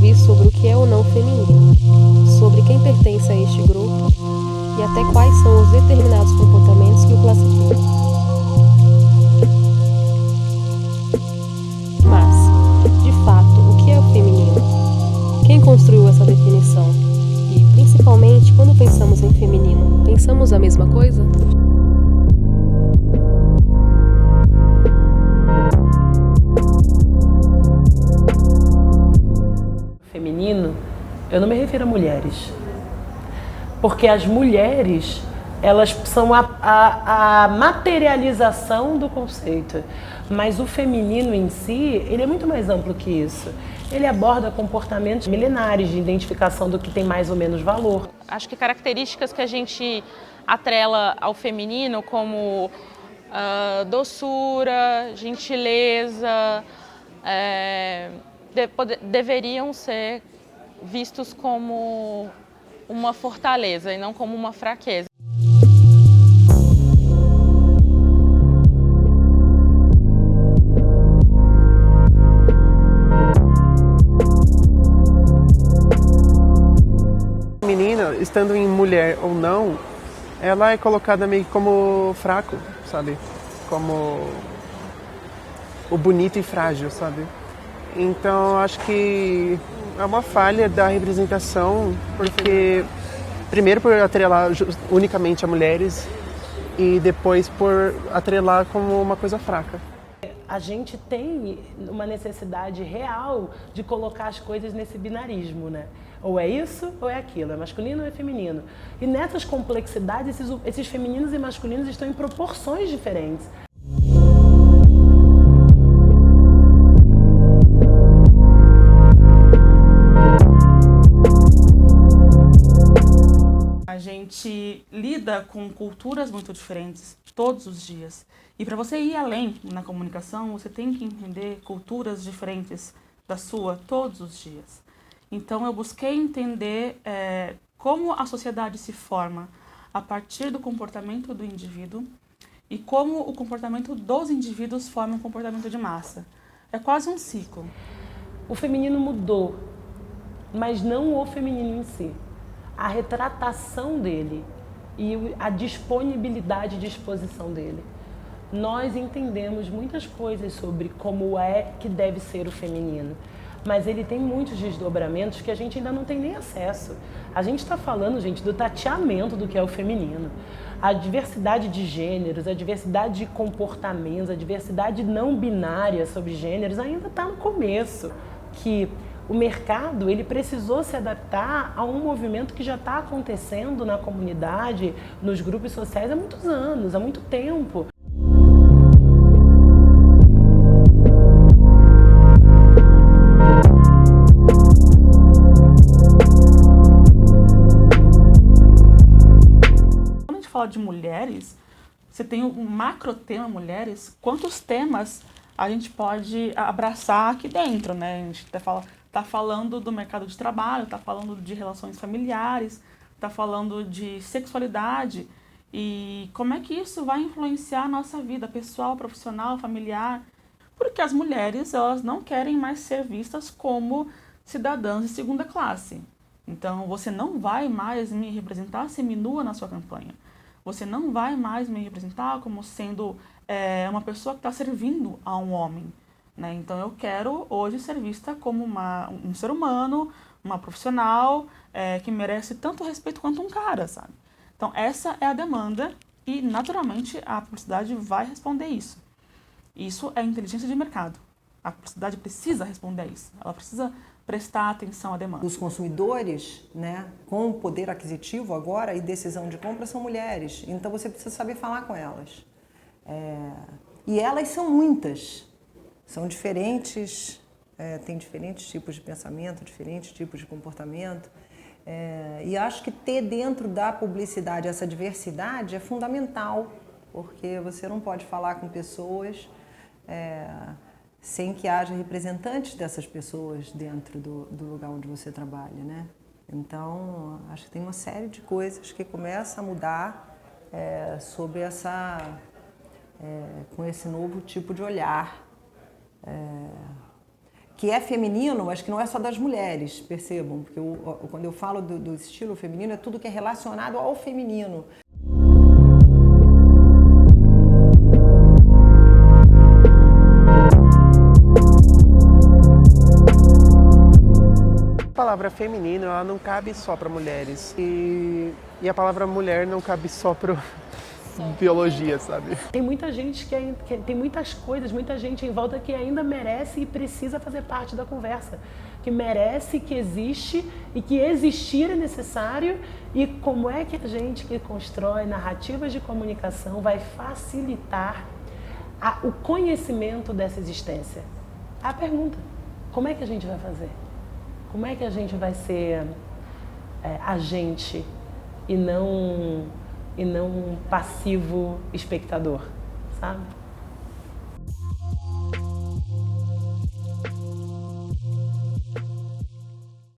ouvir sobre o que é ou não feminino, sobre quem pertence a este grupo e até quais são os determinados comportamentos que o classificam. Mas, de fato, o que é o feminino? Quem construiu essa definição? E, principalmente, quando pensamos em feminino, pensamos a mesma coisa? Feminino, eu não me refiro a mulheres. Porque as mulheres, elas são a materialização do conceito. Mas o feminino em si, ele é muito mais amplo que isso. Ele aborda comportamentos milenares de identificação do que tem mais ou menos valor. Acho que características que a gente atrela ao feminino, como doçura, gentileza, deveriam ser vistos como uma fortaleza e não como uma fraqueza. A menina, estando em mulher ou não, ela é colocada meio como fraco, sabe? Como o bonito e frágil, sabe? Então, acho que é uma falha da representação, porque primeiro por atrelar unicamente a mulheres e depois por atrelar como uma coisa fraca. A gente tem uma necessidade real de colocar as coisas nesse binarismo, né? Ou é isso ou é aquilo, é masculino ou é feminino. E nessas complexidades, esses femininos e masculinos estão em proporções diferentes. A gente lida com culturas muito diferentes todos os dias. E para você ir além na comunicação, você tem que entender culturas diferentes da sua todos os dias. Então eu busquei entender como a sociedade se forma a partir do comportamento do indivíduo e como o comportamento dos indivíduos forma um comportamento de massa. É quase um ciclo. O feminino mudou, mas não o feminino em si. A retratação dele e a disponibilidade de exposição dele. Nós entendemos muitas coisas sobre como é que deve ser o feminino, mas ele tem muitos desdobramentos que a gente ainda não tem nem acesso. A gente está falando, gente, do tateamento do que é o feminino. A diversidade de gêneros, a diversidade de comportamentos, a diversidade não binária sobre gêneros ainda está no começo. Que o mercado ele precisou se adaptar a um movimento que já está acontecendo na comunidade, nos grupos sociais há muitos anos, há muito tempo. Quando a gente fala de mulheres, você tem um macro tema mulheres, quantos temas a gente pode abraçar aqui dentro, né? A gente está falando do mercado de trabalho, está falando de relações familiares, está falando de sexualidade e como é que isso vai influenciar a nossa vida pessoal, profissional, familiar, porque as mulheres elas não querem mais ser vistas como cidadãs de segunda classe. Então você não vai mais me representar seminua na sua campanha. Você não vai mais me representar como sendo uma pessoa que está servindo a um homem. Né? Então eu quero hoje ser vista como um ser humano, uma profissional que merece tanto respeito quanto um cara, sabe? Então essa é a demanda e naturalmente a publicidade vai responder isso. Isso é inteligência de mercado. A publicidade precisa responder a isso. Ela precisa prestar atenção à demanda. Os consumidores, né, com poder aquisitivo agora e decisão de compra são mulheres. Então você precisa saber falar com elas. E elas são muitas. São diferentes, têm diferentes tipos de pensamento, diferentes tipos de comportamento. E acho que ter dentro da publicidade essa diversidade é fundamental, porque você não pode falar com pessoas sem que haja representantes dessas pessoas dentro do lugar onde você trabalha, né? Então, acho que tem uma série de coisas que começam a mudar sobre com esse novo tipo de olhar que é feminino, mas que não é só das mulheres, percebam, porque quando eu falo do estilo feminino, é tudo que é relacionado ao feminino. A palavra feminino, ela não cabe só para mulheres. E a palavra mulher não cabe só para biologia, sabe? Tem muita gente que tem muitas coisas, muita gente em volta que ainda merece e precisa fazer parte da conversa. Que merece, que existe e que existir é necessário. E como é que a gente que constrói narrativas de comunicação vai facilitar o conhecimento dessa existência? A pergunta, como é que a gente vai fazer? Como é que a gente vai ser agente e não passivo espectador, sabe?